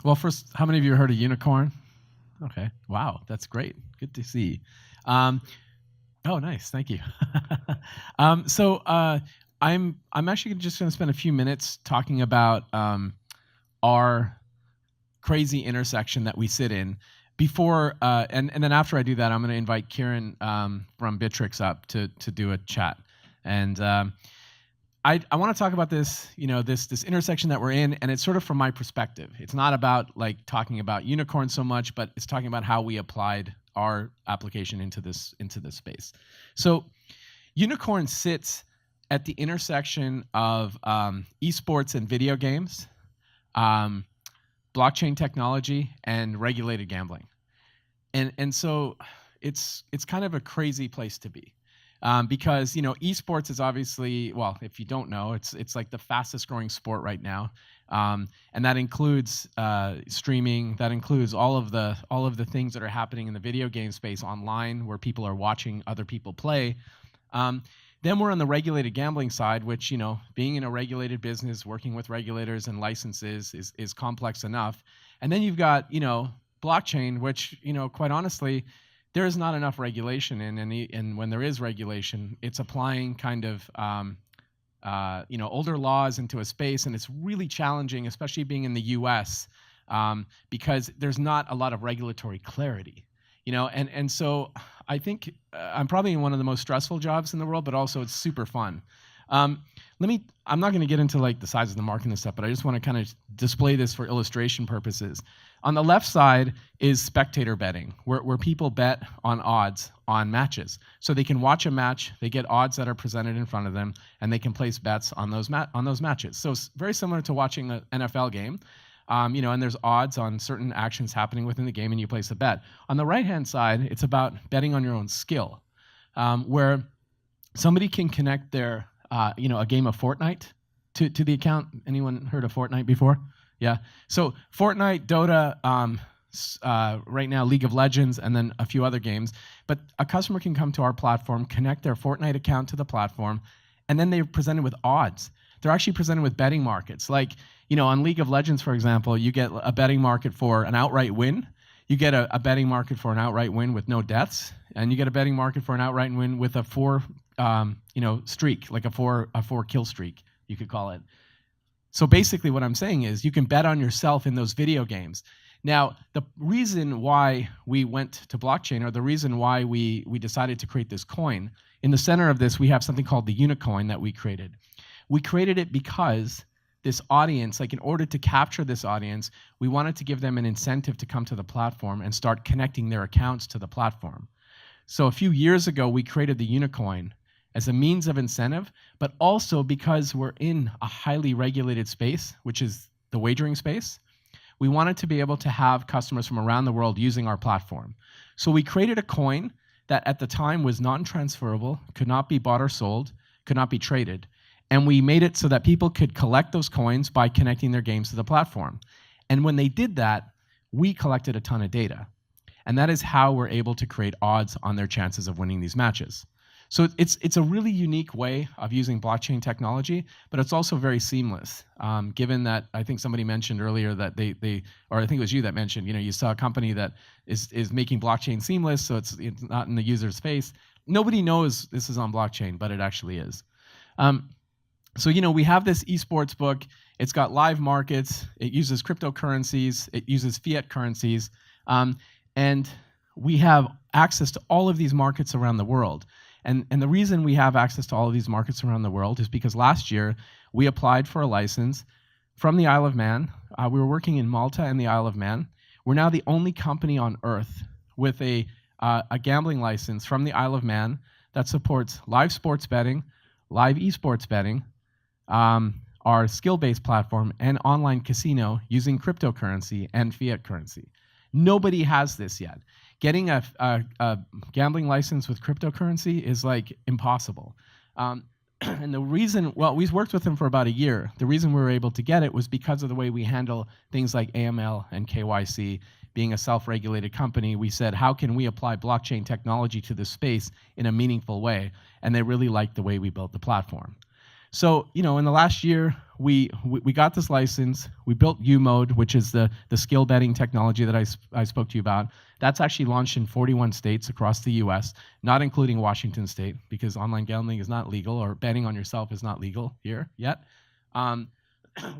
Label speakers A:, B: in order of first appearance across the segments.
A: Well, first, how many of you heard of Unikrn? Okay. Wow, that's great. Good to see. Um, oh, nice. Thank you. I'm actually just going to spend a few minutes talking about our crazy intersection that we sit in. Before and then after I do that, I'm going to invite Kiran from Bittrex up to do a chat. And I want to talk about this, this intersection that we're in, and it's sort of from my perspective. It's not about like talking about Unikrn so much, but it's talking about how we applied our application into this space. So Unikrn sits at the intersection of esports and video games, blockchain technology, and regulated gambling. And so it's kind of a crazy place to be. Because esports is obviously, well, if you don't know, it's like the fastest growing sport right now, and that includes streaming. That includes all of the things that are happening in the video game space online, where people are watching other people play. Then we're on the regulated gambling side, which being in a regulated business, working with regulators and licenses is complex enough. And then you've got blockchain, which quite honestly, there is not enough regulation in, and when there is regulation, it's applying kind of older laws into a space, and it's really challenging, especially being in the U.S. Because there's not a lot of regulatory clarity, and so I think I'm probably in one of the most stressful jobs in the world, but also it's super fun. I'm not going to get into like the size of the market and stuff, but I just want to kind of display this for illustration purposes. On the left side is spectator betting, where people bet on odds on matches. So they can watch a match, they get odds that are presented in front of them, and they can place bets on those matches. So it's very similar to watching an NFL game, and there's odds on certain actions happening within the game, and you place a bet. On the right-hand side, it's about betting on your own skill, where somebody can connect their a game of Fortnite to the account. Anyone heard of Fortnite before? Yeah. So Fortnite, Dota, right now League of Legends, and then a few other games. But a customer can come to our platform, connect their Fortnite account to the platform, and then they're presented with odds. They're actually presented with betting markets. Like, on League of Legends, for example, you get a betting market for an outright win. You get a betting market for an outright win with no deaths, and you get a betting market for an outright win with a 4 streak, like a four kill streak, you could call it. So basically what I'm saying is you can bet on yourself in those video games. Now, the reason why we went to blockchain, or the reason why we decided to create this coin, in the center of this we have something called the Unikrn that we created. We created it because this audience, like in order to capture this audience, we wanted to give them an incentive to come to the platform and start connecting their accounts to the platform. So a few years ago, we created the Unikrn as a means of incentive, but also because we're in a highly regulated space, which is the wagering space, we wanted to be able to have customers from around the world using our platform. So we created a coin that at the time was non-transferable, could not be bought or sold, could not be traded. And we made it so that people could collect those coins by connecting their games to the platform. And when they did that, we collected a ton of data. And that is how we're able to create odds on their chances of winning these matches. So it's a really unique way of using blockchain technology, but it's also very seamless. Given that I think somebody mentioned earlier that or I think it was you that mentioned, you saw a company that is making blockchain seamless, so it's not in the user's face. Nobody knows this is on blockchain, but it actually is. So we have this esports book. It's got live markets. It uses cryptocurrencies. It uses fiat currencies, and we have access to all of these markets around the world. And the reason we have access to all of these markets around the world is because last year we applied for a license from the Isle of Man. We were working in Malta and the Isle of Man. We're now the only company on earth with a gambling license from the Isle of Man that supports live sports betting, live esports betting, our skill-based platform, and online casino using cryptocurrency and fiat currency. Nobody has this yet. Getting a gambling license with cryptocurrency is like impossible. And the reason, well, we worked with them for about a year. The reason we were able to get it was because of the way we handle things like AML and KYC. Being a self-regulated company, we said, how can we apply blockchain technology to this space in a meaningful way? And they really liked the way we built the platform. So, in the last year, we got this license. We built U-Mode, which is the skill betting technology that I spoke to you about. That's actually launched in 41 states across the U.S., not including Washington State, because online gambling is not legal, or betting on yourself is not legal here yet.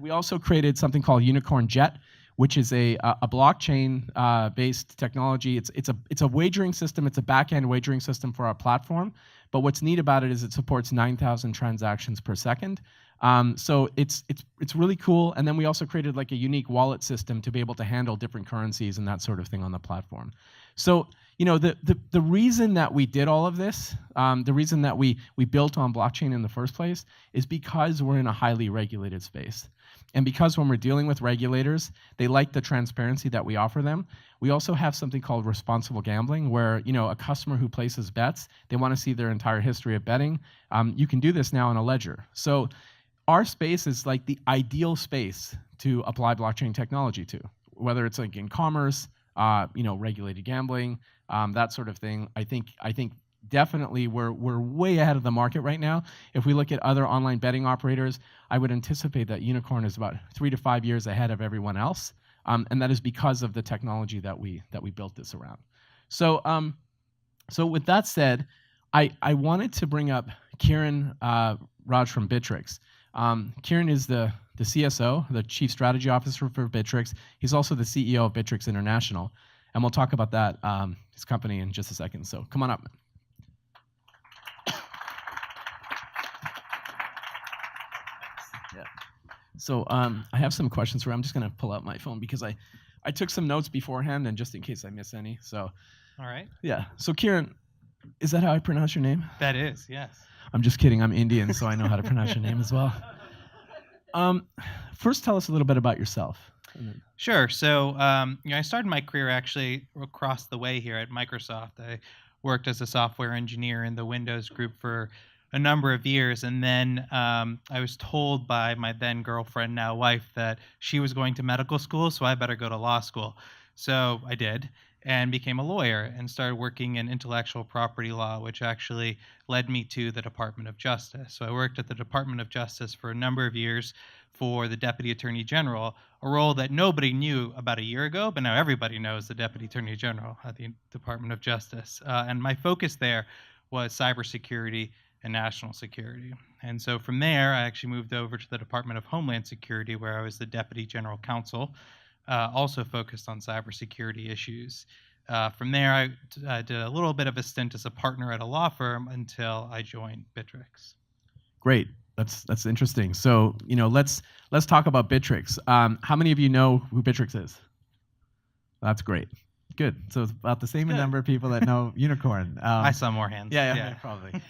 A: We also created something called Unikrn Jet, which is a blockchain based technology. It's a wagering system. It's a back-end wagering system for our platform. But what's neat about it is it supports 9,000 transactions per second. So it's really cool. And then we also created like a unique wallet system to be able to handle different currencies and that sort of thing on the platform. So the reason that we did all of this, the reason that we built on blockchain in the first place, is because we're in a highly regulated space. And because when we're dealing with regulators, they like the transparency that we offer them. We also have something called responsible gambling, where a customer who places bets, they want to see their entire history of betting. You can do this now in a ledger. So our space is like the ideal space to apply blockchain technology to, whether it's like in commerce, regulated gambling, that sort of thing. I think definitely we're way ahead of the market right now. If we look at other online betting operators, I would anticipate that Unikrn is about 3 to 5 years ahead of everyone else, and that is because of the technology that we built this around. So with that said, I wanted to bring up Kiran Raj from Bittrex. Kiran is the CSO, the Chief Strategy Officer for Bittrex. He's also the CEO of Bittrex International, and we'll talk about that, his company, in just a second. So come on up. So I have some questions for you. I'm just going to pull out my phone because I took some notes beforehand, and just in case I miss any. So,
B: all right.
A: Yeah. So Kiran, is that how I pronounce your name?
B: That is, yes.
A: I'm just kidding. I'm Indian, so I know how to pronounce your name as well. First, tell us a little bit about yourself.
B: Sure. So I started my career actually across the way here at Microsoft. I worked as a software engineer in the Windows group for a number of years, and then I was told by my then girlfriend, now wife, that she was going to medical school, so I better go to law school. So I did, and became a lawyer and started working in intellectual property law, which actually led me to the Department of Justice. So I worked at the Department of Justice for a number of years for the Deputy Attorney General, a role that nobody knew about a year ago, but now everybody knows the Deputy Attorney General at the Department of Justice. And my focus there was cybersecurity and national security. And so from there, I actually moved over to the Department of Homeland Security, where I was the Deputy General Counsel, also focused on cybersecurity issues. From there, I did a little bit of a stint as a partner at a law firm until I joined Bittrex.
A: Great. That's interesting. So let's talk about Bittrex. How many of you know who Bittrex is? That's great. Good. So it's about the same number of people that know Unikrn.
B: I saw more hands.
A: Yeah, probably.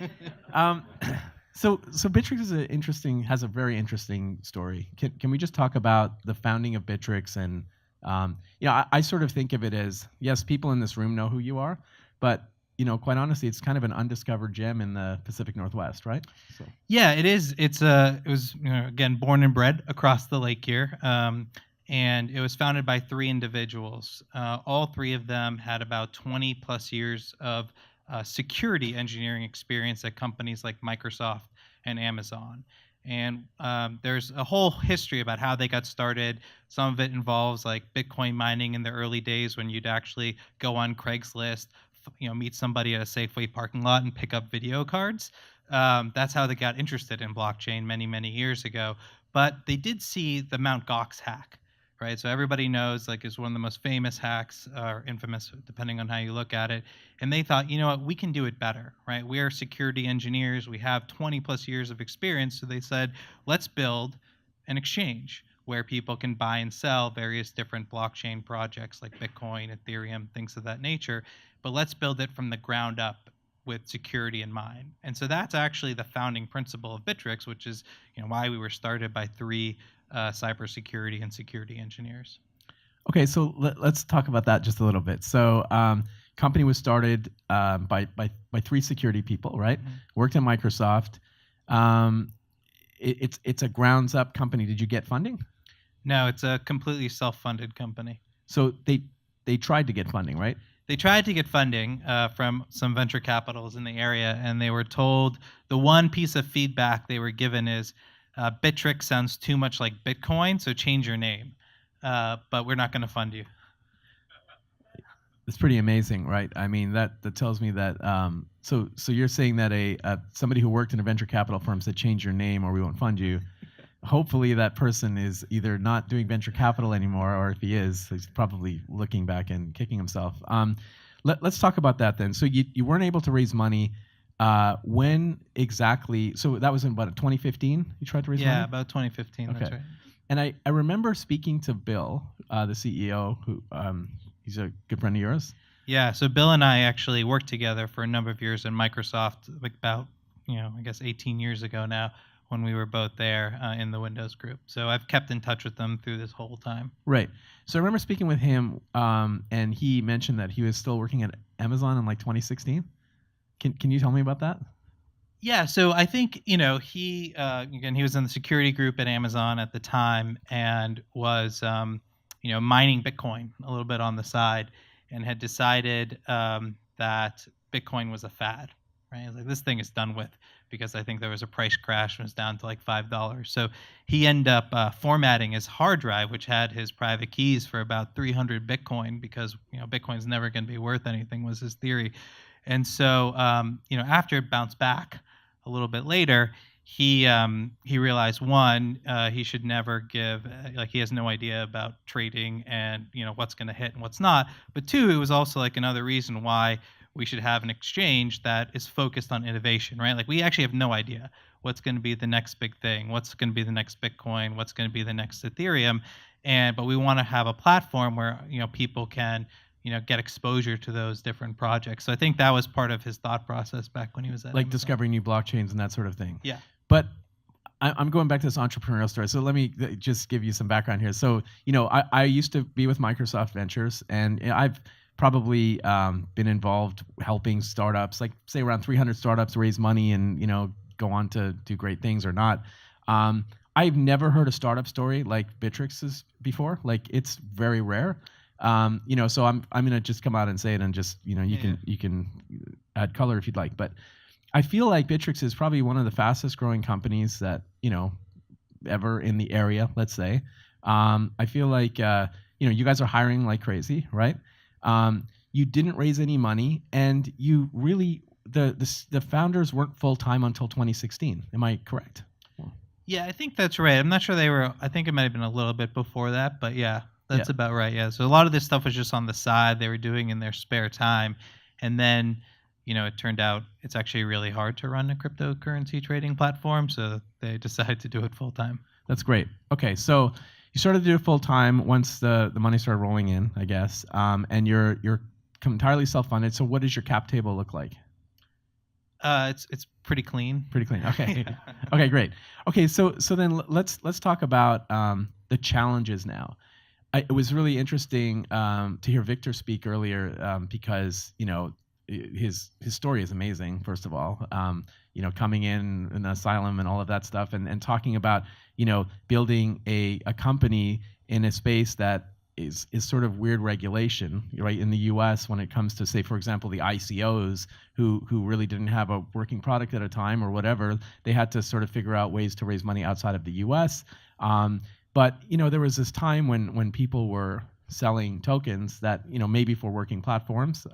A: So Bittrex has a very interesting story. Can we just talk about the founding of Bittrex? And I sort of think of it as, yes, people in this room know who you are, but quite honestly, it's kind of an undiscovered gem in the Pacific Northwest, right? So.
B: Yeah, it is. It was again born and bred across the lake here. And it was founded by 3 individuals. All 3 of them had about 20 plus years of security engineering experience at companies like Microsoft and Amazon. And there's a whole history about how they got started. Some of it involves like Bitcoin mining in the early days, when you'd actually go on Craigslist, meet somebody at a Safeway parking lot and pick up video cards. That's how they got interested in blockchain many, many years ago. But they did see the Mt. Gox hack. Right, so everybody knows, like, it's one of the most famous hacks, or infamous, depending on how you look at it. And they thought, you know what, we can do it better, right? We are security engineers. We have 20 plus years of experience. So they said, let's build an exchange where people can buy and sell various different blockchain projects like Bitcoin, Ethereum, things of that nature. But let's build it from the ground up with security in mind. And so that's actually the founding principle of Bittrex, which is why we were started by 3 cybersecurity and security engineers.
A: Okay, so let's talk about that just a little bit. So, company was started by 3 security people, right? Mm-hmm. Worked at Microsoft. It's a grounds up company. Did you get funding?
B: No, it's a completely self-funded company.
A: So they tried to get funding, right?
B: They tried to get funding from some venture capitals in the area, and they were told the one piece of feedback they were given is Bittrex sounds too much like Bitcoin, so change your name. But we're not going to fund you.
A: It's pretty amazing, right? I mean, that tells me that. So you're saying that somebody who worked in a venture capital firm said change your name or we won't fund you. Hopefully that person is either not doing venture capital anymore, or if he is, he's probably looking back and kicking himself. Let's talk about that then. So you weren't able to raise money. When exactly? So that was in what, 2015? You tried to raise money?
B: Yeah, about 2015.
A: Okay.
B: That's right.
A: And I remember speaking to Bill, the CEO, who he's a good friend of yours.
B: Yeah, so Bill and I actually worked together for a number of years in Microsoft, like about, I guess 18 years ago now, when we were both there in the Windows group. So I've kept in touch with them through this whole time.
A: Right. So I remember speaking with him, and he mentioned that he was still working at Amazon in like 2016. Can you tell me about that?
B: Yeah, so I think, he was in the security group at Amazon at the time and was, mining Bitcoin a little bit on the side, and had decided that Bitcoin was a fad, right? Like, this thing is done with, because I think there was a price crash and it was down to like $5. So he ended up formatting his hard drive, which had his private keys, for about 300 Bitcoin, because Bitcoin's never going to be worth anything, was his theory. And so after it bounced back a little bit later, he realized, one, he should never give, he has no idea about trading and what's going to hit and what's not. But two, it was also like another reason why we should have an exchange that is focused on innovation, right? Like, we actually have no idea what's going to be the next big thing, what's going to be the next Bitcoin, what's going to be the next Ethereum, but we want to have a platform where people can get exposure to those different projects. So I think that was part of his thought process back when he was at
A: like
B: Amazon.
A: discovering new blockchains and that sort of thing.
B: Yeah.
A: But I'm going back to this entrepreneurial story. So let me just give you some background here. So I used to be with Microsoft Ventures, and I've probably been involved helping startups, like say around 300 startups, raise money and go on to do great things or not. I've never heard a startup story like Bittrex's before. Like, it's very rare. So I'm gonna just come out and say it, and just you can add color if you'd like. But I feel like Bittrex is probably one of the fastest growing companies that ever in the area. Let's say. I feel like you guys are hiring like crazy, right? You didn't raise any money, and you really the founders weren't full time until 2016. Am I correct?
B: Yeah, I think that's right. I'm not sure they were. I think it might have been a little bit before that, but yeah. That's about right, yeah. So a lot of this stuff was just on the side they were doing in their spare time. And then, it turned out it's actually really hard to run a cryptocurrency trading platform, so they decided to do it full time.
A: That's great. Okay, so you started to do it full time once the money started rolling in, I guess, and you're entirely self-funded. So what does your cap table look like?
B: It's pretty clean.
A: Pretty clean. Okay. Okay, great. Okay, so then let's talk about the challenges now. It was really interesting to hear Victor speak earlier because his story is amazing. First of all, coming in an asylum and all of that stuff, and talking about building a company in a space that is sort of weird regulation, right? In the U.S., when it comes to, say, for example, the ICOs who really didn't have a working product at a time or whatever, they had to sort of figure out ways to raise money outside of the U.S. But there was this time when people were selling tokens that maybe for working platforms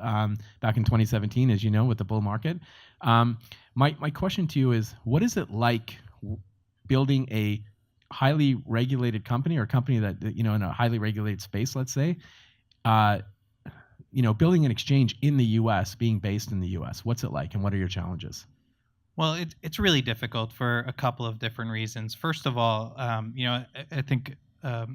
A: back in 2017, as you know, with the bull market. My question to you is, what is it like building a highly regulated company, or a company that in a highly regulated space, let's say, building an exchange in the U.S., being based in the U.S. What's it like, and what are your challenges?
B: Well, it's really difficult for a couple of different reasons. First of all, I think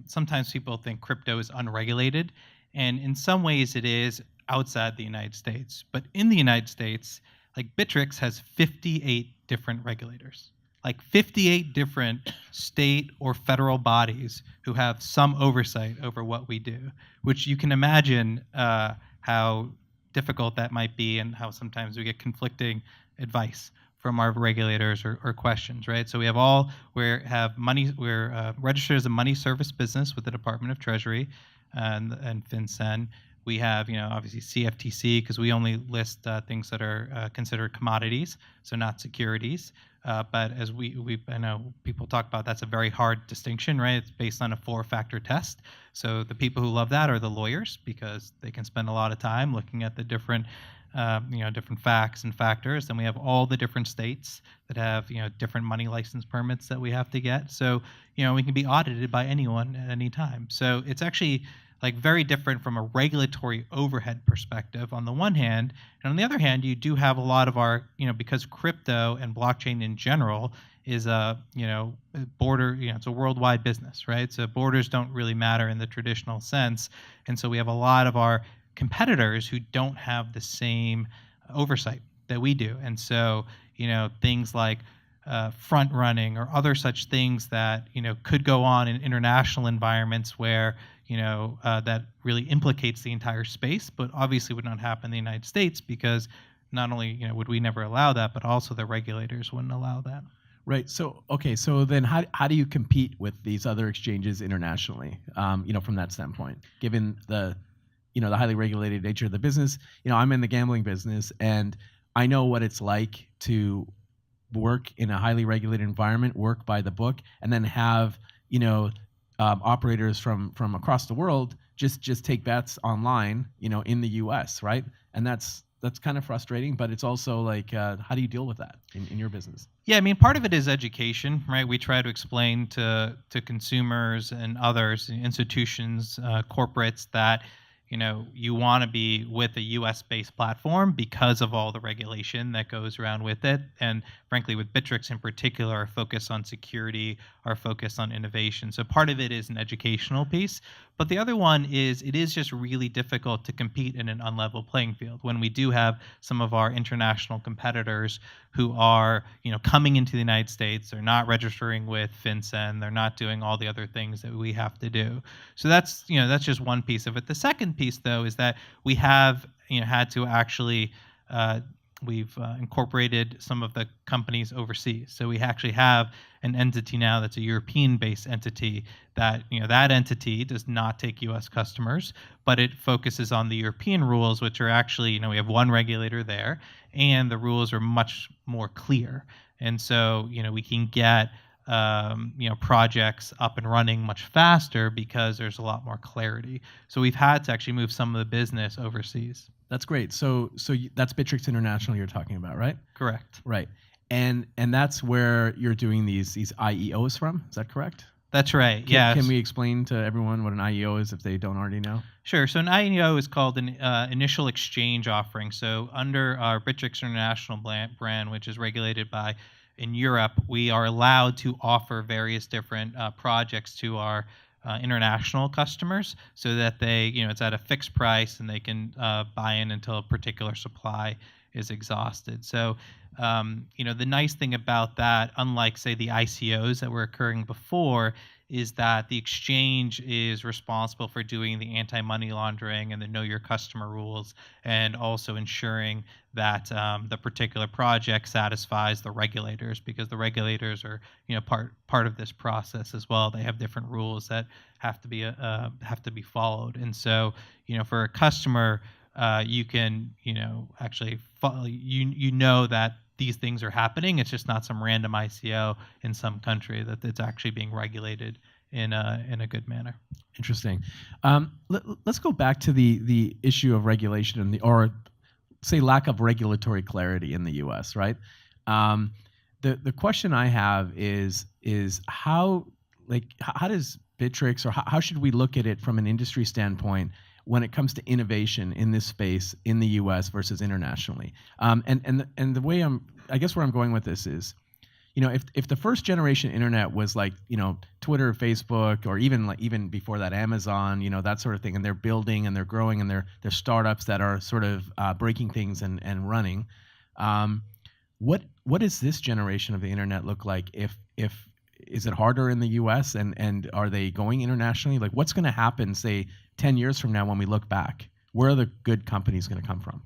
B: sometimes people think crypto is unregulated, and in some ways it is outside the United States. But in the United States, like, Bittrex has 58 different regulators, like 58 different state or federal bodies who have some oversight over what we do, which you can imagine how difficult that might be, and how sometimes we get conflicting advice from our regulators or questions, right? So we're registered as a money service business with the Department of Treasury and FinCEN. We have, obviously CFTC, because we only list things that are considered commodities, so not securities. But as I know people talk about, that's a very hard distinction, right? It's based on a 4-factor test. So the people who love that are the lawyers, because they can spend a lot of time looking at the different, different facts and factors. Then we have all the different states that have, different money license permits that we have to get. So, we can be audited by anyone at any time. So it's actually like very different from a regulatory overhead perspective on the one hand, and on the other hand, you do have a lot of our, because crypto and blockchain in general is a, border, it's a worldwide business, right? So borders don't really matter in the traditional sense, and so we have a lot of our competitors who don't have the same oversight that we do, and so things like front running or other such things that could go on in international environments where that really implicates the entire space, but obviously would not happen in the United States, because not only would we never allow that, but also the regulators wouldn't allow that.
A: Right. So, okay. So then how do you compete with these other exchanges internationally, from that standpoint, given the highly regulated nature of the business? I'm in the gambling business, and I know what it's like to work in a highly regulated environment, work by the book, and then have, operators from across the world just take bets online, in the U.S., right? And that's kind of frustrating, but it's also like, how do you deal with that in your business?
B: Yeah, I mean, part of it is education, right? We try to explain to consumers and others, institutions, corporates, that you want to be with a U.S.-based platform because of all the regulation that goes around with it. And frankly, with Bittrex in particular, our focus on security, our focus on innovation. So part of it is an educational piece. But the other one is, it is just really difficult to compete in an unlevel playing field when we do have some of our international competitors who are, coming into the United States. They're not registering with FinCEN. They're not doing all the other things that we have to do. So that's just one piece of it. The second piece, though, is that we have, had to actually we've incorporated some of the companies overseas. So we actually have an entity now that's a European-based entity that, that entity does not take U.S. customers, but it focuses on the European rules, which are actually, we have one regulator there, and the rules are much more clear. And so, we can get projects up and running much faster because there's a lot more clarity. So we've had to actually move some of the business overseas.
A: That's great. So that's Bittrex International you're talking about, right?
B: Correct.
A: Right. And that's where you're doing these IEOs from. Is that correct?
B: That's right. Yeah.
A: Can we explain to everyone what an IEO is if they don't already know?
B: Sure. So an IEO is called an initial exchange offering. So under our Bittrex International brand, which is regulated by in Europe, we are allowed to offer various different projects to our international customers, so that they, it's at a fixed price and they can buy in until a particular supply is exhausted. So, the nice thing about that, unlike say the ICOs that were occurring before, is that the exchange is responsible for doing the anti-money laundering and the know your customer rules, and also ensuring that the particular project satisfies the regulators, because the regulators are part of this process as well. They have different rules that have to be followed, and so for a customer, you can actually follow, that these things are happening. It's just not some random ICO in some country, that it's actually being regulated in a good manner. Interesting.
A: Let's go back to the issue of regulation or say lack of regulatory clarity in the U.S. Right? The question I have is how does Bittrex, or how should we look at it from an industry standpoint when it comes to innovation in this space in the U.S. versus internationally? And the way I guess where I'm going with this is, if the first generation internet was like, Twitter, Facebook, or even before that, Amazon, that sort of thing, and they're building and they're growing and they're startups that are sort of breaking things and running. What does this generation of the internet look like? Is it harder in the U.S. and are they going internationally? Like, what's going to happen, say, 10 years from now when we look back? Where are the good companies going to come from?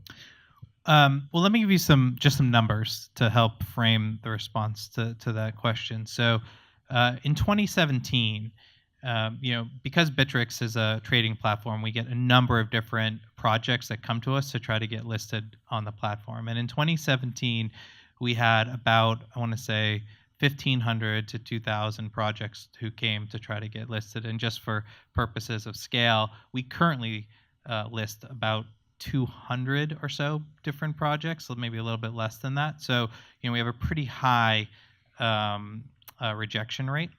B: Well, let me give you some numbers to help frame the response to that question. So in 2017, Because Bittrex is a trading platform, we get a number of different projects that come to us to try to get listed on the platform. And in 2017, we had about, I want to say, 1,500 to 2,000 projects who came to try to get listed. And just for purposes of scale, we currently list about 200 or so different projects, so maybe a little bit less than that. So, we have a pretty high rejection rate.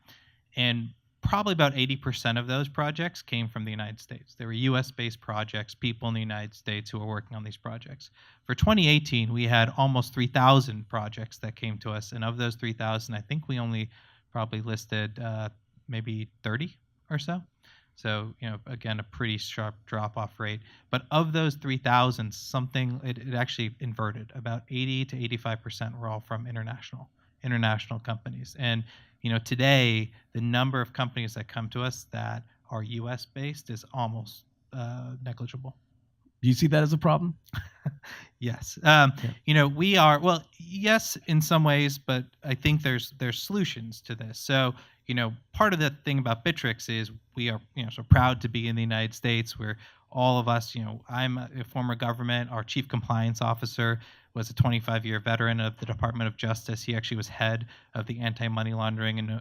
B: And probably about 80% of those projects came from the United States. They were US-based projects, people in the United States who were working on these projects. For 2018, we had almost 3,000 projects that came to us. And of those 3,000, I think we only probably listed maybe 30 or so. So, again, a pretty sharp drop-off rate. But of those 3,000, it actually inverted. About 80 to 85% were all from international companies. And today, the number of companies that come to us that are U.S.-based is almost negligible.
A: Do you see that as a problem?
B: Yes. We are, well, yes, in some ways, but I think there's solutions to this. So, part of the thing about Bittrex is we are, so proud to be in the United States, where all of us, I'm a former government. Our chief compliance officer was a 25-year veteran of the Department of Justice. He actually was head of the anti-money laundering and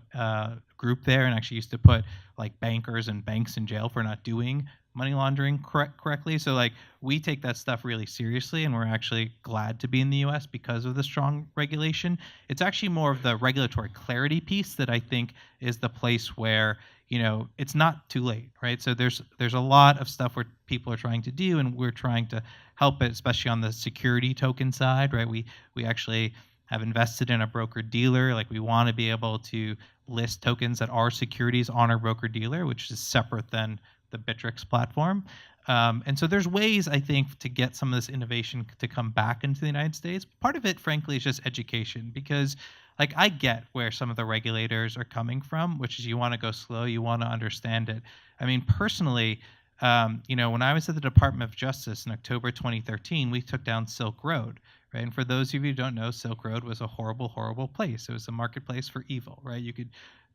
B: group there, and actually used to put like bankers and banks in jail for not doing money laundering correctly. So we take that stuff really seriously, and we're actually glad to be in the US because of the strong regulation. It's actually more of the regulatory clarity piece that I think is the place where it's not too late, right? So there's a lot of stuff where people are trying to do, and we're trying to help it, especially on the security token side, right? We actually have invested in a broker dealer. We want to be able to list tokens that are securities on our broker dealer, which is separate than the Bittrex platform. And so there's ways, I think, to get some of this innovation to come back into the United States. Part of it, frankly, is just education, because I get where some of the regulators are coming from, which is you want to go slow, you want to understand it. I mean, personally, when I was at the Department of Justice in October 2013, we took down Silk Road, right? And for those of you who don't know, Silk Road was a horrible, horrible place. It was a marketplace for evil, right? You could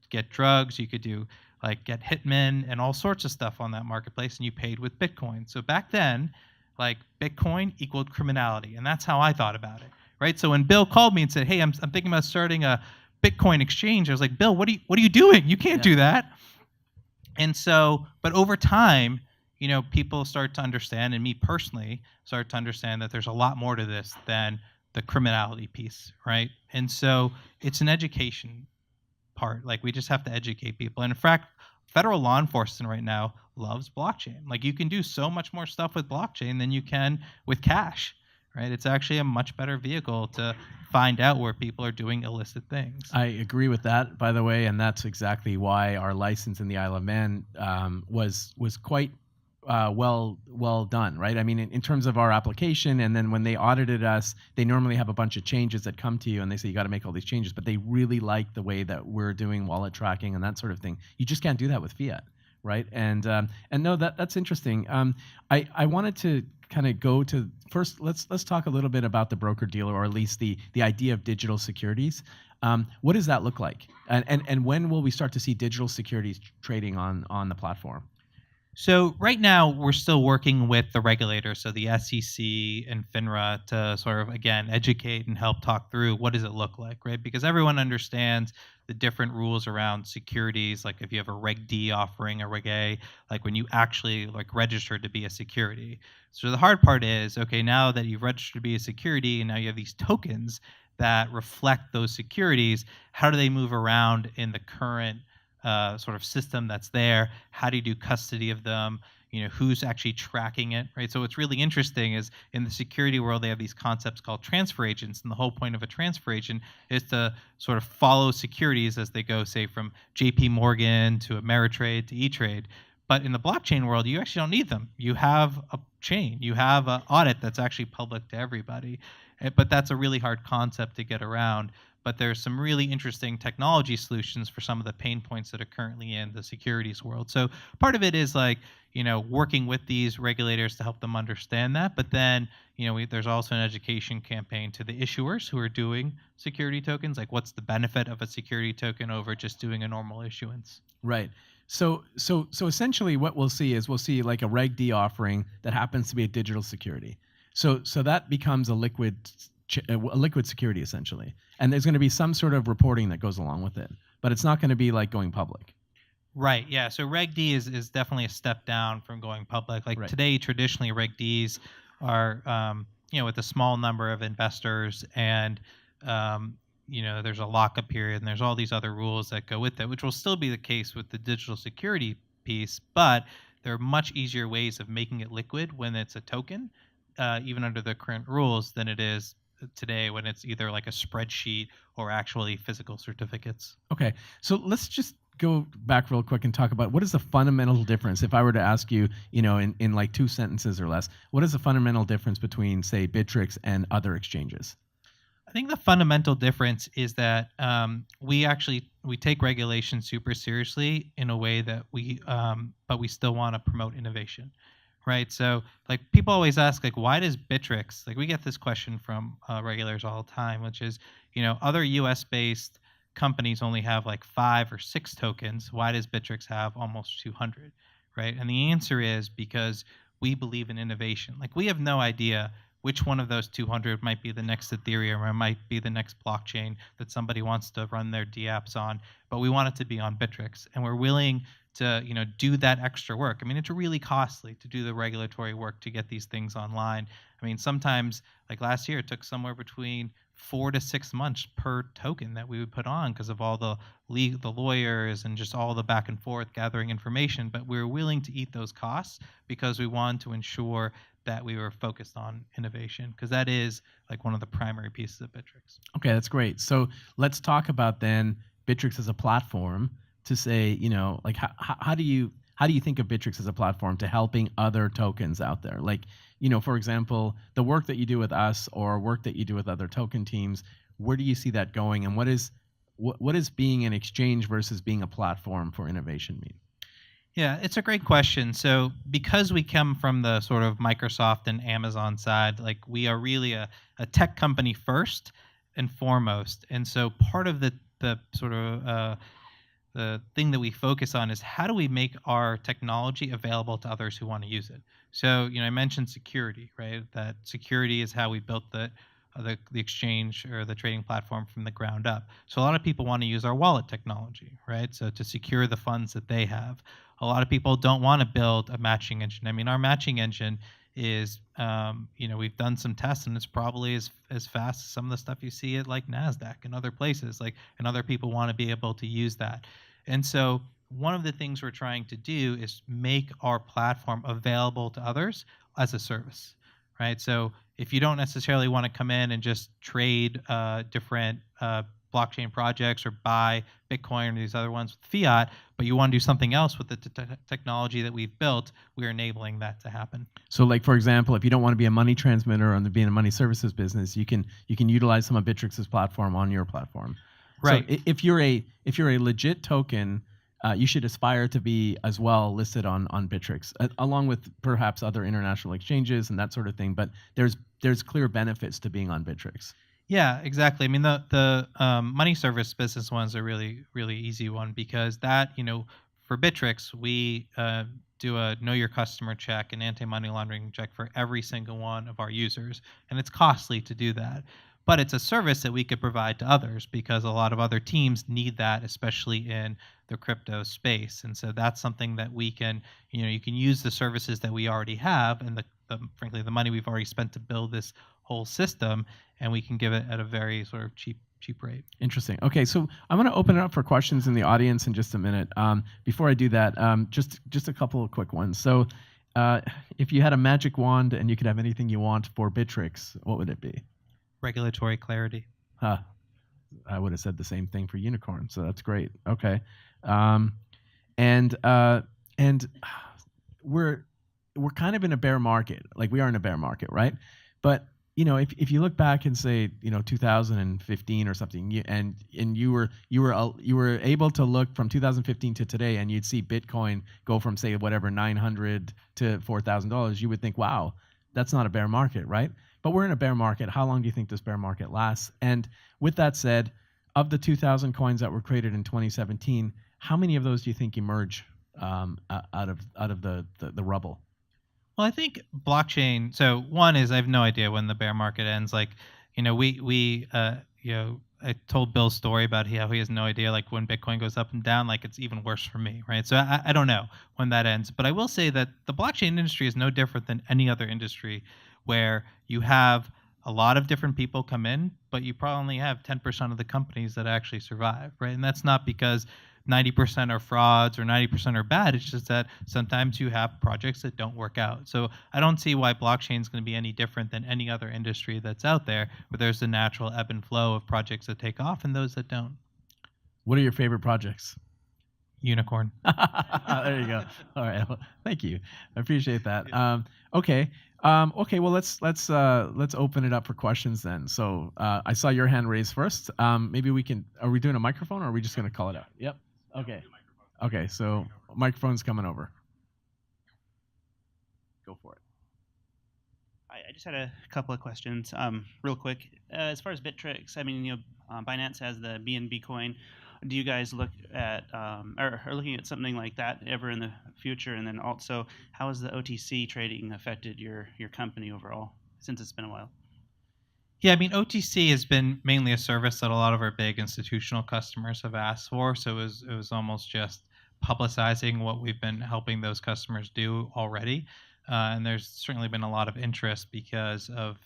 B: get drugs, you could do get hitmen and all sorts of stuff on that marketplace, and you paid with Bitcoin. So back then, Bitcoin equaled criminality, and that's how I thought about it, right? So when Bill called me and said, "Hey, I'm thinking about starting a Bitcoin exchange," I was like, "Bill, what are you doing? You can't do that." And so, but over time, people start to understand, and me personally start to understand that there's a lot more to this than the criminality piece, right? And so it's an education part. We just have to educate people. And in fact, federal law enforcement right now loves blockchain. You can do so much more stuff with blockchain than you can with cash, right? It's actually a much better vehicle to find out where people are doing illicit things.
A: I agree with that, by the way, and that's exactly why our license in the Isle of Man was quite well done, right? I mean, in terms of our application, and then when they audited us, they normally have a bunch of changes that come to you, and they say you got to make all these changes, but they really like the way that we're doing wallet tracking and that sort of thing. You just can't do that with fiat, right? And no, that's interesting. I wanted to kind of go to first. Let's talk a little bit about the broker dealer, or at least the idea of digital securities. What does that look like, and when will we start to see digital securities trading on the platform?
B: So right now, we're still working with the regulators, so the SEC and FINRA, to sort of, again, educate and help talk through what does it look like, right? Because everyone understands the different rules around securities, if you have a Reg D offering, a Reg A, when you actually register to be a security. So the hard part is, okay, now that you've registered to be a security, and now you have these tokens that reflect those securities, how do they move around in the current sort of system that's there? How do you do custody of them? Who's actually tracking it, right? So what's really interesting is in the security world, they have these concepts called transfer agents, and the whole point of a transfer agent is to sort of follow securities as they go, say, from JP Morgan to Ameritrade to E-Trade. But in the blockchain world, you actually don't need them. You have a chain. You have an audit that's actually public to everybody. But that's a really hard concept to get around. But there's some really interesting technology solutions for some of the pain points that are currently in the securities world. So part of it is working with these regulators to help them understand that. But then, there's also an education campaign to the issuers who are doing security tokens. What's the benefit of a security token over just doing a normal issuance?
A: Right. So essentially, what we'll see is we'll see like a Reg D offering that happens to be a digital security. So that becomes a liquid security essentially, and there's going to be some sort of reporting that goes along with it, but it's not going to be like going public.
B: Right. Yeah. So Reg D is definitely a step down from going public. Like
A: Right.
B: today, traditionally Reg Ds are with a small number of investors, and there's a lockup period, and there's all these other rules that go with it, which will still be the case with the digital security piece, but there are much easier ways of making it liquid when it's a token, even under the current rules, than it is today when it's either like a spreadsheet or actually physical certificates.
A: Okay, so let's just go back real quick and talk about what is the fundamental difference. If I were to ask you, in like 2 sentences or less, what is the fundamental difference between, say, Bittrex and other exchanges?
B: I think the fundamental difference is that we take regulation super seriously in a way that but we still want to promote innovation, right? So like people always ask like, why does Bittrex, like we get this question from regulators all the time, which is, other US based companies only have like 5 or 6 tokens. Why does Bittrex have almost 200, right? And the answer is because we believe in innovation. Like we have no idea which one of those 200 might be the next Ethereum or might be the next blockchain that somebody wants to run their dApps on, but we want it to be on Bittrex, and we're willing to do that extra work. I mean, it's really costly to do the regulatory work to get these things online. I mean, sometimes like last year, it took somewhere between 4 to 6 months per token that we would put on because of all the lawyers and just all the back and forth gathering information. But we were willing to eat those costs because we wanted to ensure that we were focused on innovation, because that is like one of the primary pieces of Bittrex.
A: Okay, that's great. So let's talk about then Bittrex as a platform to say, like how do you think of Bittrex as a platform to helping other tokens out there? Like, for example, the work that you do with us or work that you do with other token teams, where do you see that going? And what is being an exchange versus being a platform for innovation mean?
B: Yeah, it's a great question. So because we come from the sort of Microsoft and Amazon side, like we are really a tech company first and foremost. And so part of the sort of the thing that we focus on is how do we make our technology available to others who want to use it. So, I mentioned security, right? That security is how we built the exchange or the trading platform from the ground up. So a lot of people want to use our wallet technology, right? So to secure the funds that they have. A lot of people don't want to build a matching engine. I mean, our matching engine is, we've done some tests, and it's probably as fast as some of the stuff you see at like NASDAQ and other places, and other people want to be able to use that. And so one of the things we're trying to do is make our platform available to others as a service, right? So if you don't necessarily want to come in and just trade different blockchain projects or buy Bitcoin or these other ones with fiat, but you want to do something else with the technology that we've built, we're enabling that to happen.
A: So like, for example, if you don't want to be a money transmitter or be in a money services business, you can utilize some of Bittrex's platform on your platform.
B: Right.
A: So if you're a legit token, you should aspire to be as well listed on Bittrex, along with perhaps other international exchanges and that sort of thing. But there's clear benefits to being on Bittrex.
B: Yeah, exactly. I mean, the money service business one's a really, really easy one because that, for Bittrex, we do a know your customer check, an anti-money laundering check for every single one of our users. And it's costly to do that. But it's a service that we could provide to others because a lot of other teams need that, especially in the crypto space. And so that's something that we can, you can use the services that we already have and frankly, the money we've already spent to build this whole system, and we can give it at a very sort of cheap rate.
A: Interesting. Okay, so I'm going to open it up for questions in the audience in just a minute. Before I do that, just a couple of quick ones. So if you had a magic wand and you could have anything you want for Bittrex, what would it be?
B: Regulatory clarity.
A: I would have said the same thing for Unikrn, so that's great. Okay. And we're kind of in a bear market. Like we are in a bear market, right? But if you look back and say 2015 or something, and you were able to look from 2015 to today, and you'd see Bitcoin go from say whatever $900 to $4,000, you would think, wow, that's not a bear market, right? But we're in a bear market. How long do you think this bear market lasts? And with that said, of the 2,000 coins that were created in 2017, how many of those do you think emerge out of the rubble?
B: Well, I think blockchain. So one is I have no idea when the bear market ends. Like, I told Bill's story about how he has no idea. Like when Bitcoin goes up and down, like it's even worse for me, right? So I don't know when that ends. But I will say that the blockchain industry is no different than any other industry, where you have a lot of different people come in, but you probably only have 10% of the companies that actually survive, right? And that's not because 90% are frauds or 90% are bad. It's just that sometimes you have projects that don't work out. So I don't see why blockchain is going to be any different than any other industry that's out there, where there's a natural ebb and flow of projects that take off and those that don't.
A: What are your favorite projects?
B: Unikrn.
A: There you go. All right. Well, thank you. I appreciate that. Okay. Okay. Well, let's open it up for questions then. So I saw your hand raised first. Maybe we can. Are we doing a microphone, or are we just going to call it out? Yep. Okay. Okay. So microphone's coming over. Go for it.
C: I just had a couple of questions, real quick. As far as Bittrex, I mean, Binance has the BNB coin. Do you guys look at or are looking at something like that ever in the future? And then also, how has the OTC trading affected your company overall since it's been a while?
B: Yeah, I mean, OTC has been mainly a service that a lot of our big institutional customers have asked for. So it was almost just publicizing what we've been helping those customers do already. And there's certainly been a lot of interest because of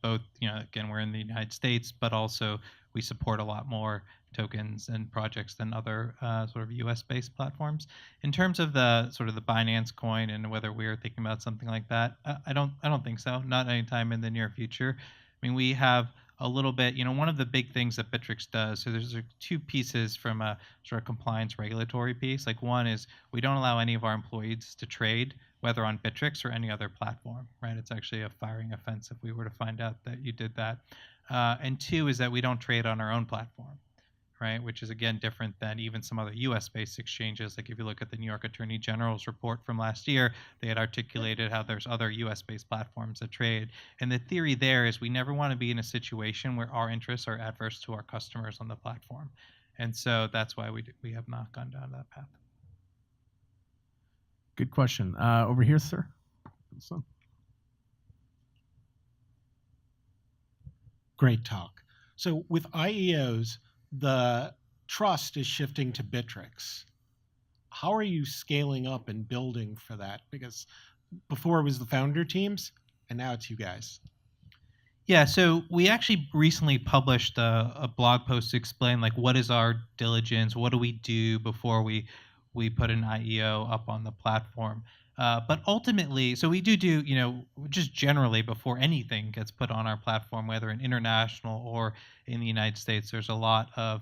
B: both, again, we're in the United States, but also we support a lot more tokens and projects than other sort of US-based platforms. In terms of the sort of the Binance coin and whether we are thinking about something like that, I don't think so. Not anytime in the near future. I mean, we have a little bit, one of the big things that Bittrex does, so there's two pieces from a sort of compliance regulatory piece. Like one is we don't allow any of our employees to trade, whether on Bittrex or any other platform, right? It's actually a firing offense if we were to find out that you did that. And two is that we don't trade on our own platform, right? Which is, again, different than even some other US-based exchanges. Like if you look at the New York Attorney General's report from last year, they had articulated how there's other US-based platforms that trade. And the theory there is we never want to be in a situation where our interests are adverse to our customers on the platform. And so that's why we have not gone down that path.
A: Good question. Over here, sir.
D: Great talk. So with IEOs, the trust is shifting to Bittrex. How are you scaling up and building for that? Because before it was the founder teams, and now it's you guys.
B: Yeah, so we actually recently published a blog post to explain like what is our diligence, what do we do before we put an IEO up on the platform. But ultimately, so we do, just generally before anything gets put on our platform, whether in international or in the United States, there's a lot of,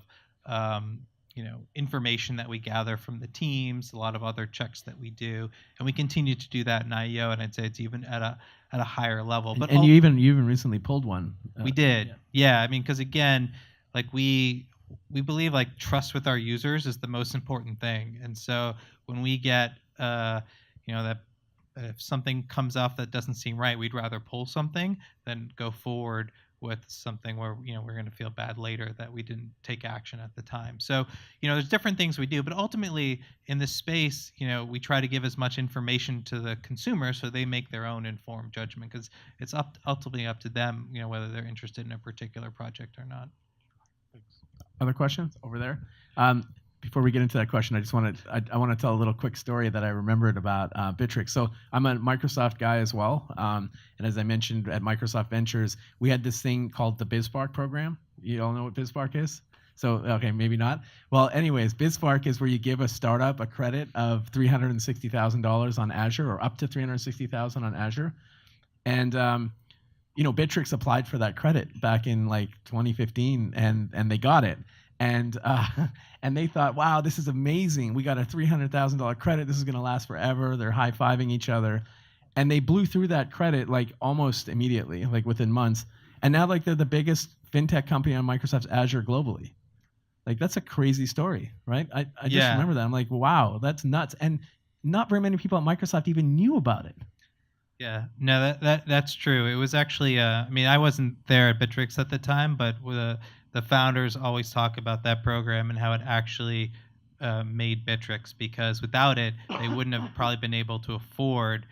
B: information that we gather from the teams, a lot of other checks that we do, and we continue to do that in IEO, and I'd say it's even at a higher level.
A: But you even recently pulled one.
B: We did, yeah. I mean, because again, like we believe like trust with our users is the most important thing, and so when we get that if something comes up that doesn't seem right, we'd rather pull something than go forward with something where we're going to feel bad later that we didn't take action at the time. So there's different things we do, but ultimately in this space, we try to give as much information to the consumer so they make their own informed judgment, because it's ultimately up to them, whether they're interested in a particular project or not.
A: Other questions over there? Before we get into that question, I want to tell a little quick story that I remembered about Bittrex. So I'm a Microsoft guy as well, and as I mentioned at Microsoft Ventures, we had this thing called the BizSpark program. You all know what BizSpark is? So okay, maybe not. Well, anyways, BizSpark is where you give a startup a credit of $360,000 on Azure, or up to $360,000 on Azure, and Bittrex applied for that credit back in like 2015, and they got it. And they thought, wow, this is amazing. We got a $300,000 credit. This is going to last forever. They're high-fiving each other. And they blew through that credit like almost immediately, like within months. And now like they're the biggest fintech company on Microsoft's Azure globally. Like that's a crazy story, right? I just remember that. I'm like, wow, that's nuts. And not very many people at Microsoft even knew about it.
B: Yeah, no, that's true. It was actually, I wasn't there at Bittrex at the time, but the founders always talk about that program and how it actually made Bittrex, because without it, they wouldn't have probably been able to afford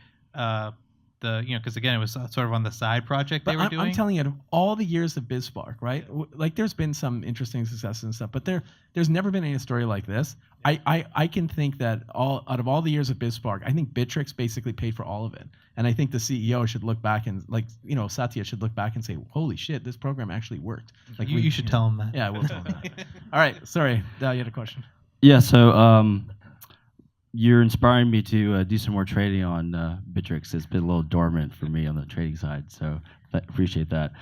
B: because again, it was sort of on the side project they were doing.
A: I'm telling you, out of all the years of BizSpark, right? Like, there's been some interesting successes and stuff, but there's never been any story like this. I can think that out of all the years of BizSpark, I think Bittrex basically paid for all of it, and I think the CEO should look back and Satya should look back and say, "Holy shit, this program actually worked." Like,
B: you should tell him that.
A: Yeah, we'll tell him that. All right, sorry, Dal, you had a question.
E: Yeah, so you're inspiring me to do some more trading on Bittrex. It's been a little dormant for me on the trading side, so appreciate that.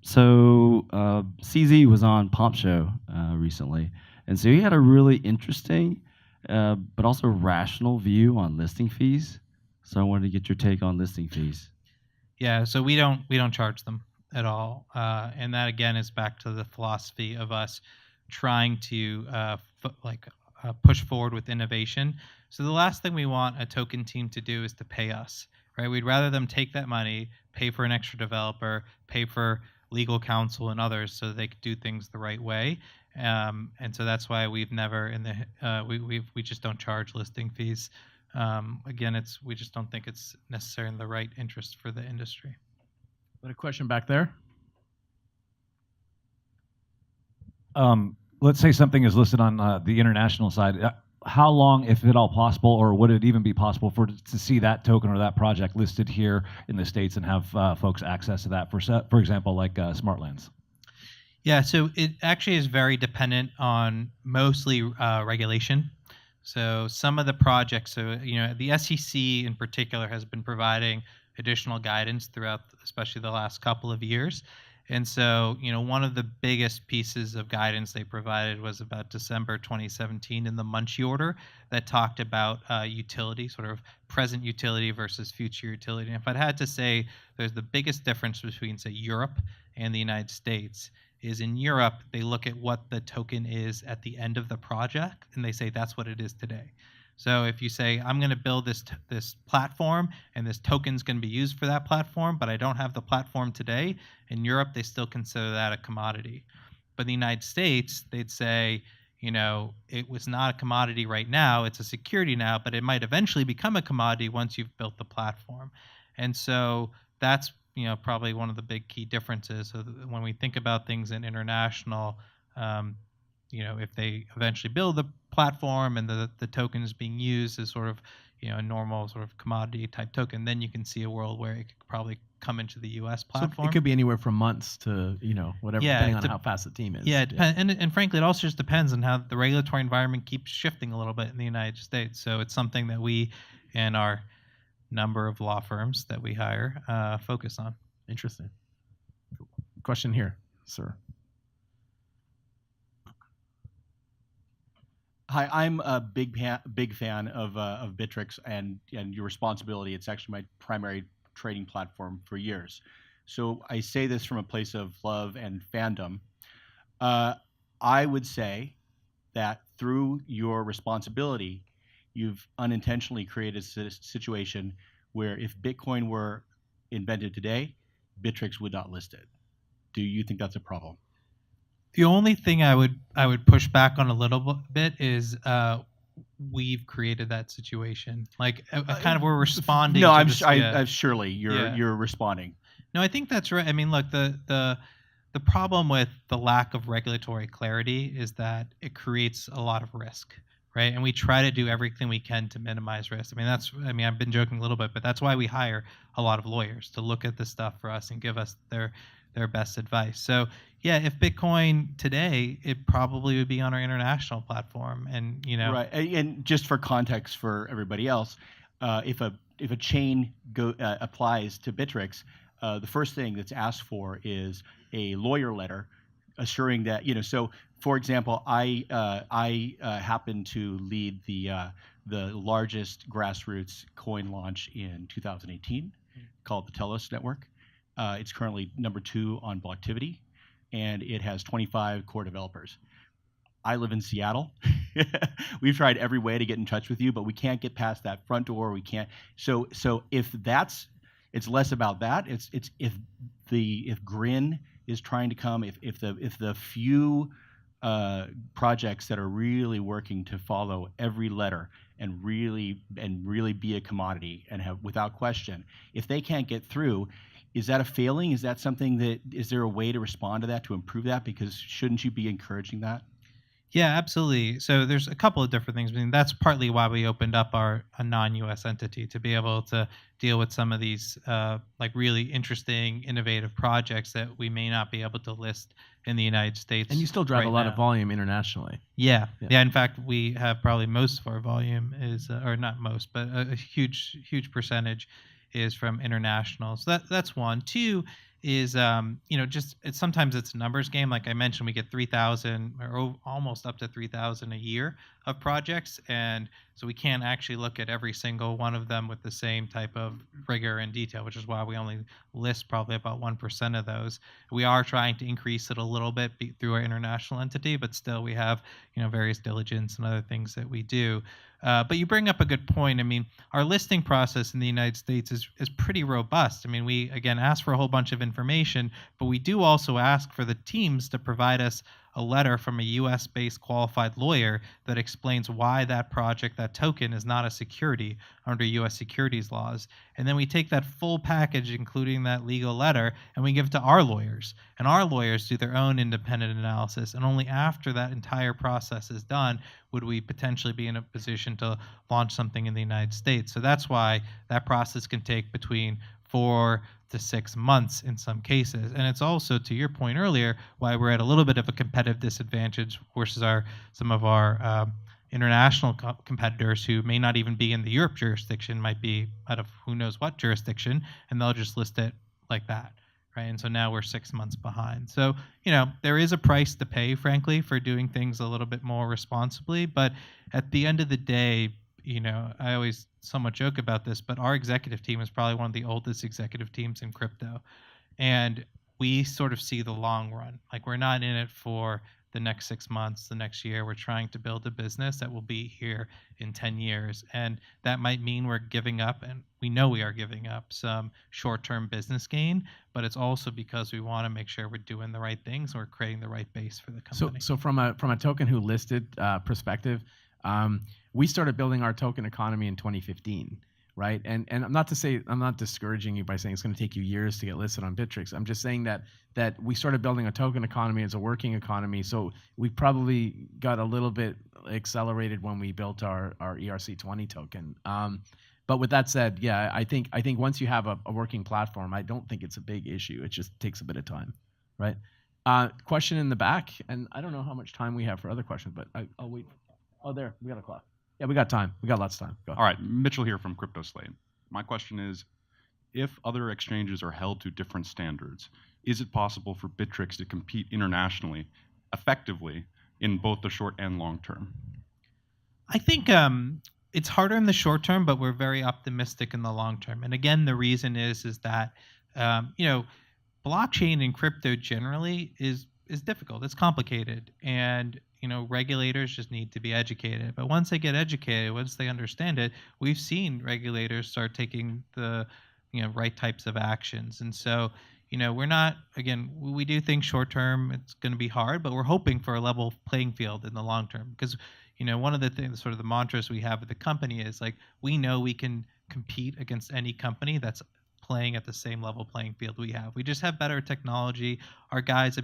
E: CZ was on Pomp Show recently, and so he had a really interesting but also rational view on listing fees. So I wanted to get your take on listing fees.
B: Yeah, so we don't charge them at all, and that again is back to the philosophy of us trying to push forward with innovation. So the last thing we want a token team to do is to pay us, right? We'd rather them take that money, pay for an extra developer, pay for legal counsel and others, so they could do things the right way. And so that's why we've never we just don't charge listing fees. Again, we just don't think it's necessarily in the right interest for the industry.
A: Got a question back there?
F: Let's say something is listed on the international side. How long, if at all possible, or would it even be possible to see that token or that project listed here in the States and have folks access to that, for example, like Smartlands?
B: Yeah, so it actually is very dependent on mostly regulation. So some of the projects, the SEC in particular has been providing additional guidance throughout, especially the last couple of years. And so, one of the biggest pieces of guidance they provided was about December 2017 in the Munchie order that talked about utility, sort of present utility versus future utility. And if I'd had to say there's the biggest difference between, say, Europe and the United States, is in Europe, they look at what the token is at the end of the project, and they say that's what it is today. So if you say, I'm going to build this platform, and this token's going to be used for that platform, but I don't have the platform today, in Europe, they still consider that a commodity. But in the United States, they'd say, it was not a commodity right now, it's a security now, but it might eventually become a commodity once you've built the platform. And so that's probably one of the big key differences. So when we think about things in international, if they eventually build the platform and the token is being used as sort of a normal sort of commodity type token, then you can see a world where it could probably come into the U.S. platform.
A: So it could be anywhere from months to whatever, depending on how fast the team is.
B: Yeah, it depends. And frankly, it also just depends on how the regulatory environment keeps shifting a little bit in the United States. So it's something that we and our number of law firms that we hire focus on.
A: Interesting. Question here, sir.
G: Hi, I'm a big fan of Bittrex and your responsibility. It's actually my primary trading platform for years. So I say this from a place of love and fandom. I would say that through your responsibility, you've unintentionally created a situation where if Bitcoin were invented today, Bittrex would not list it. Do you think that's a problem?
B: The only thing I would push back on a little bit is we've created that situation. Like kind of we're responding.
G: No,
B: to
G: surely you're responding.
B: No, I think that's right. I mean, look, the problem with the lack of regulatory clarity is that it creates a lot of risk, right? And we try to do everything we can to minimize risk. I mean, I've been joking a little bit, but that's why we hire a lot of lawyers to look at this stuff for us and give us their best advice. So yeah, if Bitcoin today, it probably would be on our international platform, and
G: right. And just for context for everybody else, if a chain applies to Bittrex, the first thing that's asked for is a lawyer letter assuring that So, for example, I happen to lead the largest grassroots coin launch in 2018, called the Telos Network. It's currently number 2 on Blocktivity, and it has 25 core developers. I live in Seattle. We've tried every way to get in touch with you, but we can't get past that front door. We can't. So if it's less about that. It's if Grin is trying to come, if the few projects that are really working to follow every letter and really be a commodity and have without question. If they can't get through, is that a failing? Is that something is there a way to respond to that, to improve that? Because shouldn't you be encouraging that?
B: Yeah, absolutely. So there's a couple of different things. I mean, that's partly why we opened up a non-U.S. entity, to be able to deal with some of these like really interesting, innovative projects that we may not be able to list in the United States.
A: And you still drive
B: right
A: a lot
B: now.
A: of volume internationally.
B: Yeah.
A: Yeah.
B: Yeah. In fact, we have probably most of our volume is, or not most, but a huge percentage is from international. So that's one. Two is, just sometimes it's a numbers game. Like I mentioned, we get 3,000 or almost up to 3,000 a year of projects. And so we can't actually look at every single one of them with the same type of rigor and detail, which is why we only list probably about 1% of those. We are trying to increase it a little bit through our international entity, but still we have, various diligence and other things that we do. But you bring up a good point. I mean, our listing process in the United States is pretty robust. I mean, we, again, ask for a whole bunch of information, but we do also ask for the teams to provide us a letter from a U.S.-based qualified lawyer that explains why that project, that token, is not a security under U.S. securities laws. And then we take that full package, including that legal letter, and we give it to our lawyers. And our lawyers do their own independent analysis. And only after that entire process is done would we potentially be in a position to launch something in the United States. So that's why that process can take between 4 to 6 months in some cases. And it's also, to your point earlier, why we're at a little bit of a competitive disadvantage versus some of our international competitors who may not even be in the Europe jurisdiction, might be out of who knows what jurisdiction, and they'll just list it like that. Right. And so now we're 6 months behind. So, there is a price to pay, frankly, for doing things a little bit more responsibly. But at the end of the day, I always somewhat joke about this, but our executive team is probably one of the oldest executive teams in crypto. And we sort of see the long run. Like, we're not in it for the next 6 months, the next year. We're trying to build a business that will be here in 10 years. And that might mean we're giving up, and we know we are giving up some short-term business gain, but it's also because we want to make sure we're doing the right things and we're creating the right base for the company.
A: So from a token who listed perspective, we started building our token economy in 2015, right? And I'm not discouraging you by saying it's going to take you years to get listed on Bittrex. I'm just saying that we started building a token economy as a working economy. So we probably got a little bit accelerated when we built our ERC20 token. But with that said, yeah, I think once you have a working platform, I don't think it's a big issue. It just takes a bit of time, right? Question in the back, and I don't know how much time we have for other questions, but I'll wait. Oh, there, we got a clock. Yeah, we got time. We got lots of time. Go.
H: All right, Mitchell here from Crypto Slate. My question is, if other exchanges are held to different standards, is it possible for Bittrex to compete internationally effectively in both the short and long term?
B: I think it's harder in the short term, but we're very optimistic in the long term. And again, the reason is that blockchain and crypto generally is difficult. It's complicated, and regulators just need to be educated. But once they get educated, once they understand it, we've seen regulators start taking the right types of actions. And so, we're not, again, we do think short term it's going to be hard, but we're hoping for a level playing field in the long term. Because, one of the things, sort of the mantras we have at the company is like, we know we can compete against any company that's playing at the same level playing field we have. We just have better technology. Our guys,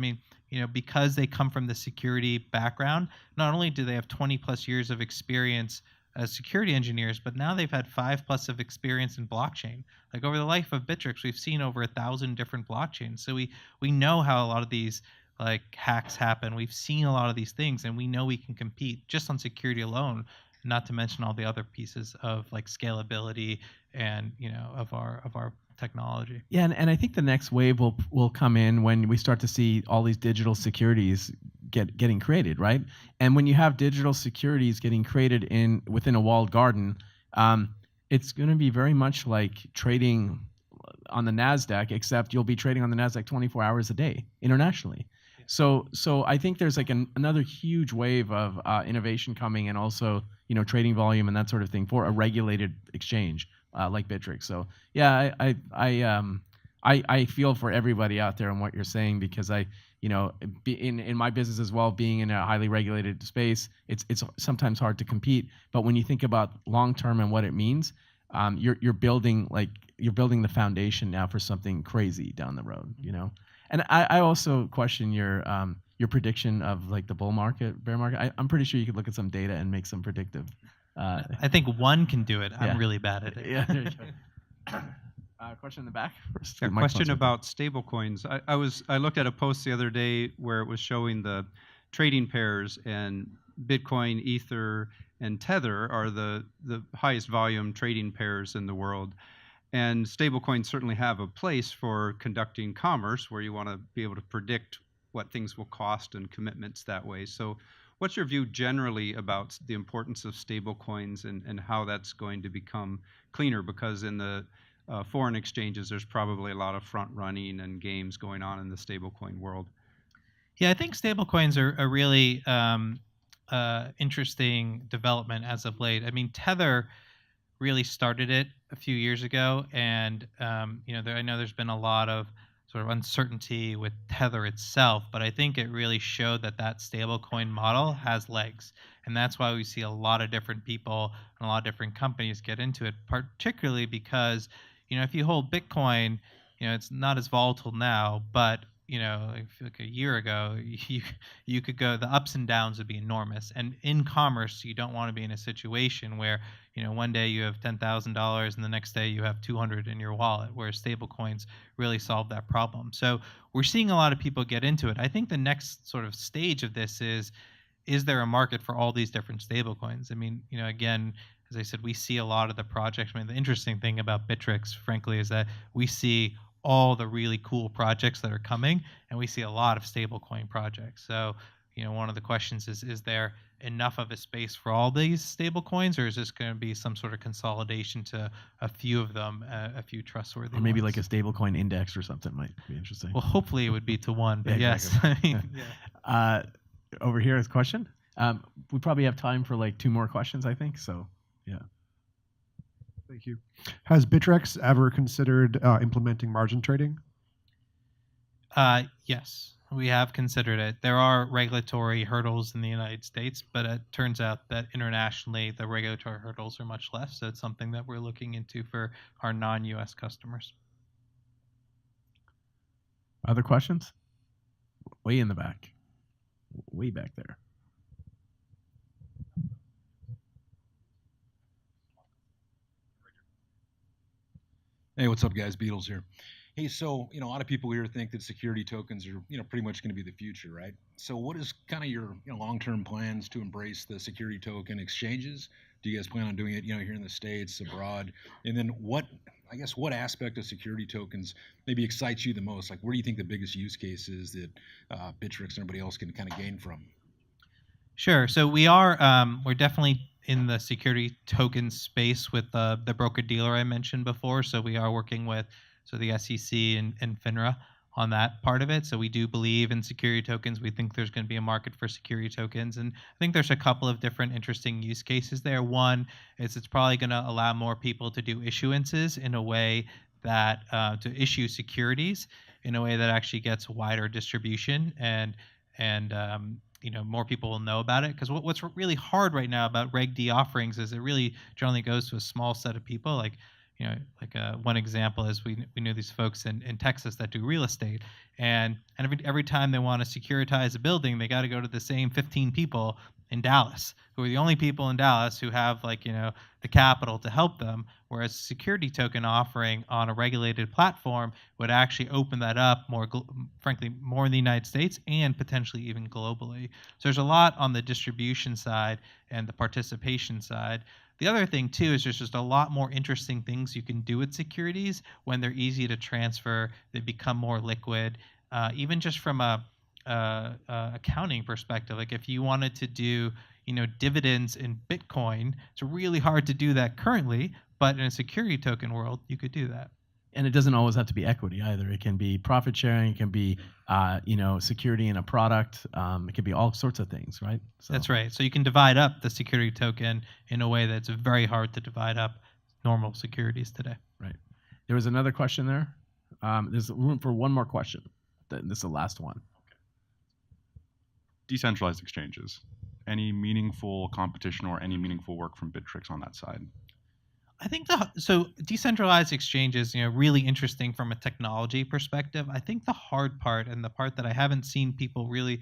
B: because they come from the security background, not only do they have 20 plus years of experience as security engineers, but now they've had 5+ of experience in blockchain. Like, over the life of Bittrex, we've seen over 1,000 different blockchains. So we know how a lot of these like hacks happen. We've seen a lot of these things, and we know we can compete just on security alone, not to mention all the other pieces of like scalability and of our technology.
A: Yeah, and I think the next wave will come in when we start to see all these digital securities getting created, right? And when you have digital securities getting created within a walled garden, it's going to be very much like trading on the NASDAQ, except you'll be trading on the NASDAQ 24 hours a day internationally. So I think there's like another huge wave of innovation coming, and also trading volume and that sort of thing for a regulated exchange like Bittrex. So yeah, I feel for everybody out there and what you're saying, because in my business as well, being in a highly regulated space, it's sometimes hard to compete. But when you think about long term and what it means, you're building the foundation now for something crazy down the road. And I also question your prediction of like the bull market, bear market. I'm pretty sure you could look at some data and make some predictive.
B: I think one can do it. I'm really bad at it.
A: Yeah. There you go. Question in the back first.
I: A question about stablecoins. I looked at a post the other day where it was showing the trading pairs, and Bitcoin, Ether, and Tether are the highest volume trading pairs in the world. And stablecoins certainly have a place for conducting commerce, where you want to be able to predict what things will cost and commitments that way. So what's your view generally about the importance of stablecoins and how that's going to become cleaner? Because in the foreign exchanges, there's probably a lot of front running and games going on in the stablecoin world.
B: Yeah, I think stablecoins are a really interesting development as of late. I mean, Tether really started it a few years ago, and I know there's been a lot of sort of uncertainty with Tether itself, but I think it really showed that stablecoin model has legs, and that's why we see a lot of different people and a lot of different companies get into it, particularly because if you hold Bitcoin, it's not as volatile now, but like a year ago, you could go, the ups and downs would be enormous. And in commerce, you don't want to be in a situation where, one day you have $10,000 and the next day you have 200 in your wallet, where stablecoins really solve that problem. So we're seeing a lot of people get into it. I think the next sort of stage of this is there a market for all these different stablecoins? I mean, again, as I said, we see a lot of the projects. I mean, the interesting thing about Bittrex, frankly, is that we see all the really cool projects that are coming, and we see a lot of stablecoin projects. So, one of the questions is there enough of a space for all these stablecoins, or is this going to be some sort of consolidation to a few of them, a few trustworthy
A: or maybe
B: ones?
A: like a stablecoin index or something might be interesting.
B: Well, hopefully it would be to one, but
A: Yeah,
B: yes.
A: exactly.
B: I mean, yeah.
A: Over here is a question. We probably have time for like 2 more questions, I think. So, yeah.
J: Thank you. Has Bittrex ever considered implementing margin trading?
B: Yes, we have considered it. There are regulatory hurdles in the United States, but it turns out that internationally the regulatory hurdles are much less. So it's something that we're looking into for our non-US customers.
A: Other questions? Way in the back. Way back there.
K: Hey, what's up, guys? Beatles here. Hey, so a lot of people here think that security tokens are pretty much going to be the future, right? So what is kind of your long-term plans to embrace the security token exchanges? Do you guys plan on doing it here in the States, abroad? And then what aspect of security tokens maybe excites you the most? Like, where do you think the biggest use case is that Bittrex and everybody else can kind of gain from?
B: Sure. So we're definitely in the security token space with the broker dealer I mentioned before. So we are working with the SEC and FINRA on that part of it. So we do believe in security tokens. We think there's going to be a market for security tokens, and I think there's a couple of different interesting use cases there. One is it's probably going to allow more people to do issuances in a way that to issue securities in a way that actually gets wider distribution and more people will know about it. Because what's really hard right now about Reg D offerings is it really generally goes to a small set of people. One example is we knew these folks in Texas that do real estate, and every time they want to securitize a building, they got to go to the same 15 people in Dallas, who are the only people in Dallas who have the capital to help them. Whereas security token offering on a regulated platform would actually open that up frankly more in the United States and potentially even globally. So there's a lot on the distribution side and the participation side. The other thing too is there's just a lot more interesting things you can do with securities when they're easy to transfer. They become more liquid, even just from a accounting perspective. Like if you wanted to do dividends in Bitcoin, it's really hard to do that currently, but in a security token world, you could do that.
A: And it doesn't always have to be equity either. It can be profit sharing. It can be, security in a product. It can be all sorts of things, right? So.
B: That's right. So you can divide up the security token in a way that's very hard to divide up normal securities today.
A: Right. There was another question there. There's room for one more question. This is the last one.
H: Decentralized exchanges. Any meaningful competition or any meaningful work from Bittrex on that side?
B: I think so decentralized exchanges, really interesting from a technology perspective. I think the hard part and the part that I haven't seen people really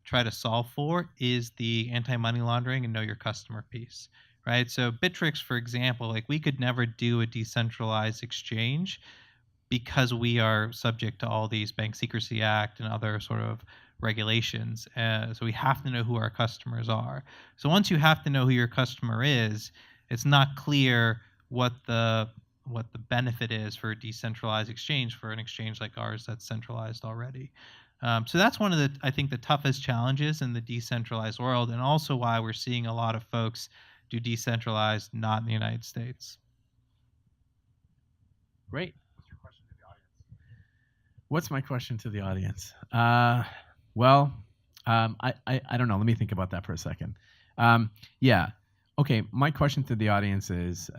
B: try to solve for is the anti-money laundering and know your customer piece, right? So Bittrex, for example, like we could never do a decentralized exchange because we are subject to all these Bank Secrecy Act and other sort of regulations. So we have to know who our customers are. So once you have to know who your customer is, it's not clear what the benefit is for a decentralized exchange for an exchange like ours that's centralized already. So that's one of the, I think, the toughest challenges in the decentralized world, and also why we're seeing a lot of folks do decentralized not in the United States.
A: Great. What's my question to the audience? Well, I don't know. Let me think about that for a second. Yeah. Okay. My question to the audience is,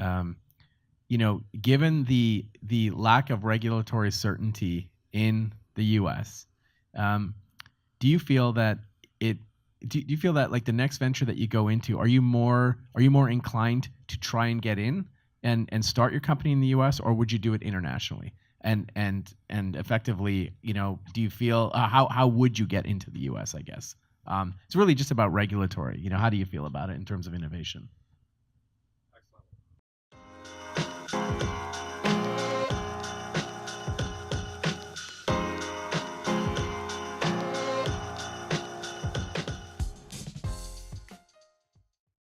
A: given the lack of regulatory certainty in the U.S., do you feel that do you feel that like the next venture that you go into, are you more inclined to try and get in and start your company in the U.S., or would you do it internationally? And effectively, do you feel how would you get into the U.S.? I guess it's really just about regulatory. How do you feel about it in terms of innovation?